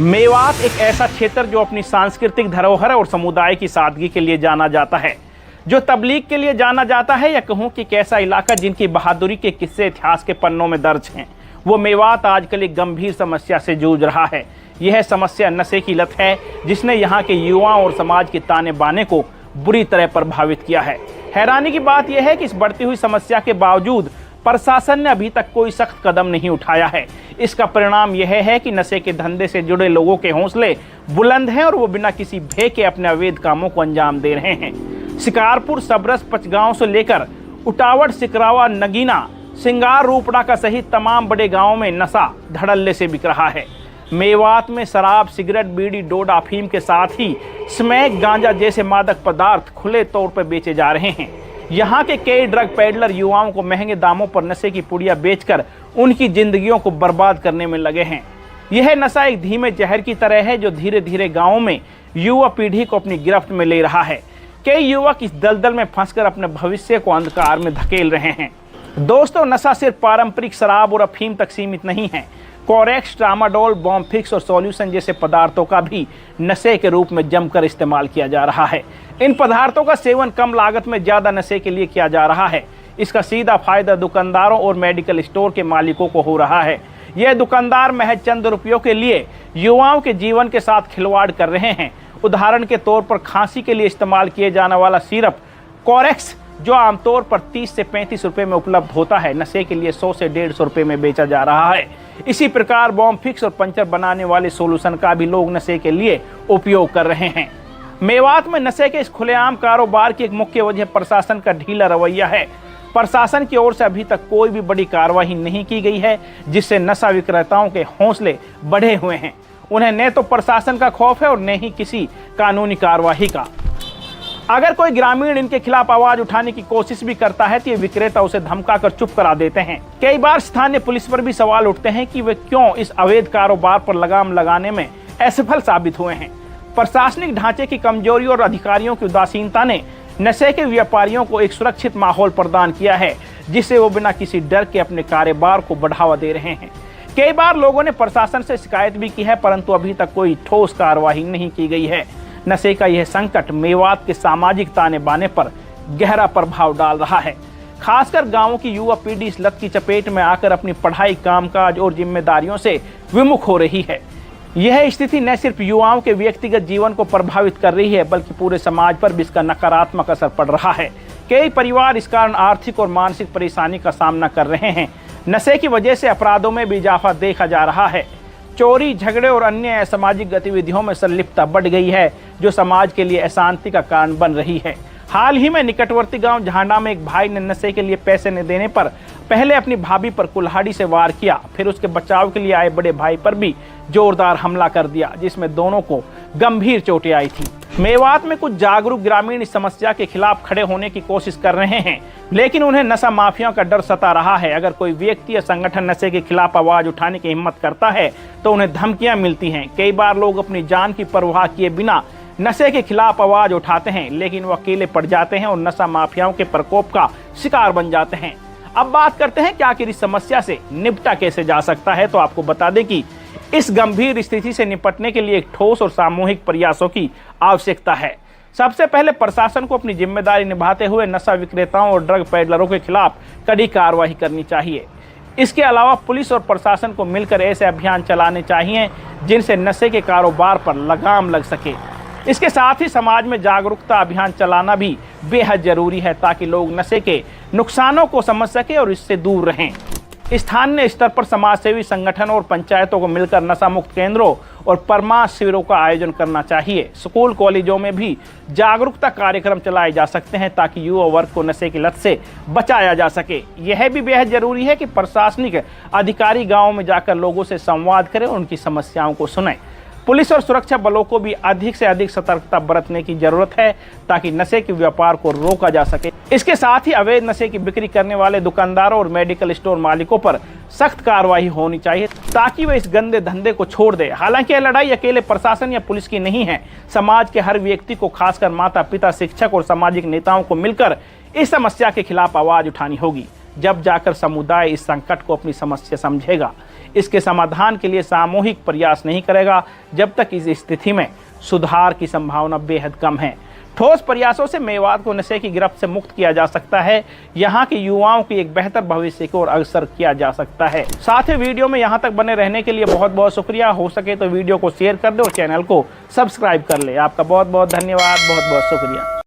मेवात एक ऐसा क्षेत्र जो अपनी सांस्कृतिक धरोहर और समुदाय की सादगी के लिए जाना जाता है, जो तबलीग के लिए जाना जाता है, या कहूँ कि एक ऐसा इलाका जिनकी बहादुरी के किस्से इतिहास के पन्नों में दर्ज हैं। वो मेवात आजकल एक गंभीर समस्या से जूझ रहा है। यह समस्या नशे की लत है, जिसने यहाँ के युवाओं और समाज के ताने बाने को बुरी तरह प्रभावित किया है। हैरानी की बात यह है कि इस बढ़ती हुई समस्या के बावजूद प्रशासन ने अभी तक कोई सख्त कदम नहीं उठाया है। इसका परिणाम यह है कि नशे के धंधे से जुड़े लोगों के हौसले बुलंद हैं और वो बिना किसी भय के अपने अवैध कामों को अंजाम दे रहे हैं। शिकारपुर, सबरस, पचगांव से लेकर उटावट, सिकरावा, नगीना, सिंगार, रूपड़ा का सहित तमाम बड़े गांवों में नशा धड़ल्ले से बिक रहा है। मेवात में शराब, सिगरेट, बीड़ी, डोडा, अफीम के साथ ही स्मैक, गांजा जैसे मादक पदार्थ खुले तौर पर बेचे जा रहे हैं। यहाँ के कई ड्रग पेडलर युवाओं को महंगे दामों पर नशे की पुड़िया बेचकर उनकी जिंदगियों को बर्बाद करने में लगे हैं। यह नशा एक धीमे जहर की तरह है जो धीरे धीरे गाँवों में युवा पीढ़ी को अपनी गिरफ्त में ले रहा है। कई युवक इस दलदल में फंसकर अपने भविष्य को अंधकार में धकेल रहे हैं। दोस्तों, नशा सिर्फ पारंपरिक शराब और अफीम तक सीमित नहीं है। कोरेक्स, ट्रामाडोल, बॉम्फिक्स और सॉल्यूशन जैसे पदार्थों का भी नशे के रूप में जमकर इस्तेमाल किया जा रहा है। इन पदार्थों का सेवन कम लागत में ज़्यादा नशे के लिए किया जा रहा है। इसका सीधा फायदा दुकानदारों और मेडिकल स्टोर के मालिकों को हो रहा है। यह दुकानदार महज चंद रुपयों के लिए युवाओं के जीवन के साथ खिलवाड़ कर रहे हैं। उदाहरण के तौर पर खांसी के लिए इस्तेमाल किए जाने वाला सिरप कोरेक्स, जो आमतौर पर 30 से 35 रुपए में उपलब्ध होता है, नशे के लिए 100 से 150 रुपए में बेचा जा रहा है। इसी प्रकार बॉम्फिक्स और पंचर बनाने वाले सोल्यूशन का भी लोग नशे के लिए उपयोग कर रहे हैं। मेवात में नशे के इस खुलेआम कारोबार की एक मुख्य वजह प्रशासन का ढीला रवैया है। प्रशासन की ओर से अभी तक कोई भी बड़ी कार्रवाई नहीं की गई है, जिससे नशा विक्रेताओं के हौसले बढ़े हुए हैं। उन्हें न तो प्रशासन का खौफ है और न ही किसी कानूनी कार्रवाई का। अगर कोई ग्रामीण इनके खिलाफ आवाज उठाने की कोशिश भी करता है तो ये विक्रेता उसे धमकाकर चुप करा देते हैं। कई बार स्थानीय पुलिस पर भी सवाल उठते हैं कि वे क्यों इस अवैध कारोबार पर लगाम लगाने में असफल साबित हुए हैं। प्रशासनिक ढांचे की कमजोरी और अधिकारियों की उदासीनता ने नशे के व्यापारियों को एक सुरक्षित माहौल प्रदान किया है, जिससे वो बिना किसी डर के अपने कारोबार को बढ़ावा दे रहे हैं। कई बार लोगों ने प्रशासन से शिकायत भी की है, परंतु अभी तक कोई ठोस कार्रवाई नहीं की गई है। नशे का यह संकट मेवात के सामाजिक ताने बाने पर गहरा प्रभाव डाल रहा है। खासकर गांवों की युवा पीढ़ी इस लत की चपेट में आकर अपनी पढ़ाई, कामकाज और जिम्मेदारियों से विमुख हो रही है। यह स्थिति न सिर्फ युवाओं के व्यक्तिगत जीवन को प्रभावित कर रही है, बल्कि पूरे समाज पर भी इसका नकारात्मक असर पड़ रहा है। कई परिवार इस कारण आर्थिक और मानसिक परेशानी का सामना कर रहे हैं। नशे की वजह से अपराधों में भी इजाफा देखा जा रहा है। चोरी, झगड़े और अन्य असामाजिक गतिविधियों में संलिप्तता बढ़ गई है, जो समाज के लिए अशांति का कारण बन रही है। हाल ही में निकटवर्ती गांव झांडा में एक भाई ने नशे के लिए पैसे न देने पर पहले अपनी भाभी पर कुल्हाड़ी से वार किया, फिर उसके बचाव के लिए आए बड़े भाई पर भी जोरदार हमला कर दिया, जिसमें दोनों को गंभीर चोटें आई थी। मेवात में कुछ जागरूक ग्रामीण इस समस्या के खिलाफ खड़े होने की कोशिश कर रहे हैं, लेकिन उन्हें नशा माफिया का डर सता रहा है। अगर कोई व्यक्ति या संगठन नशे के खिलाफ आवाज उठाने की हिम्मत करता है तो उन्हें धमकियां मिलती हैं। कई बार लोग अपनी जान की परवाह किए बिना नशे के खिलाफ आवाज उठाते हैं, लेकिन वो अकेले पड़ जाते हैं और नशा माफियाओं के प्रकोप का शिकार बन जाते हैं। अब बात करते हैं कि आखिर इस समस्या से निपटा कैसे जा सकता है। तो आपको बता दें कि इस गंभीर स्थिति से निपटने के लिए एक ठोस और सामूहिक प्रयासों की आवश्यकता है। सबसे पहले प्रशासन को अपनी जिम्मेदारी निभाते हुए नशा विक्रेताओं और ड्रग पेडलरों के खिलाफ कड़ी कार्रवाई करनी चाहिए। इसके अलावा पुलिस और प्रशासन को मिलकर ऐसे अभियान चलाने चाहिए जिनसे नशे के कारोबार पर लगाम लग सके। इसके साथ ही समाज में जागरूकता अभियान चलाना भी बेहद जरूरी है, ताकि लोग नशे के नुकसानों को समझ सके और इससे दूर रहें। स्थानीय स्तर पर समाजसेवी संगठन और पंचायतों को मिलकर नशा मुक्त केंद्रों और परामर्श शिविरों का आयोजन करना चाहिए। स्कूल, कॉलेजों में भी जागरूकता कार्यक्रम चलाए जा सकते हैं, ताकि युवा वर्ग को नशे की लत से बचाया जा सके। यह भी बेहद जरूरी है कि प्रशासनिक अधिकारी गाँव में जाकर लोगों से संवाद करें और उनकी समस्याओं को सुनें। पुलिस और सुरक्षा बलों को भी अधिक से अधिक सतर्कता बरतने की जरूरत है, ताकि नशे के व्यापार को रोका जा सके। इसके साथ ही अवैध नशे की बिक्री करने वाले दुकानदारों और मेडिकल स्टोर मालिकों पर सख्त कार्रवाई होनी चाहिए, ताकि वे इस गंदे धंधे को छोड़ दे। हालांकि यह लड़ाई अकेले प्रशासन या पुलिस की नहीं है। समाज के हर व्यक्ति को, खासकर माता पिता, शिक्षक और सामाजिक नेताओं को मिलकर इस समस्या के खिलाफ आवाज उठानी होगी। जब जाकर समुदाय इस संकट को अपनी समस्या समझेगा। इसके समाधान के लिए सामूहिक प्रयास नहीं करेगा, जब तक इस स्थिति में सुधार की संभावना बेहद कम है। ठोस प्रयासों से मेवात को नशे की गिरफ्त से मुक्त किया जा सकता है। यहाँ के युवाओं की एक बेहतर भविष्य की ओर अग्रसर किया जा सकता है। साथ ही वीडियो में यहाँ तक बने रहने के लिए बहुत बहुत शुक्रिया। हो सके तो वीडियो को शेयर कर दे और चैनल को सब्सक्राइब कर ले। आपका बहुत बहुत धन्यवाद, बहुत बहुत शुक्रिया।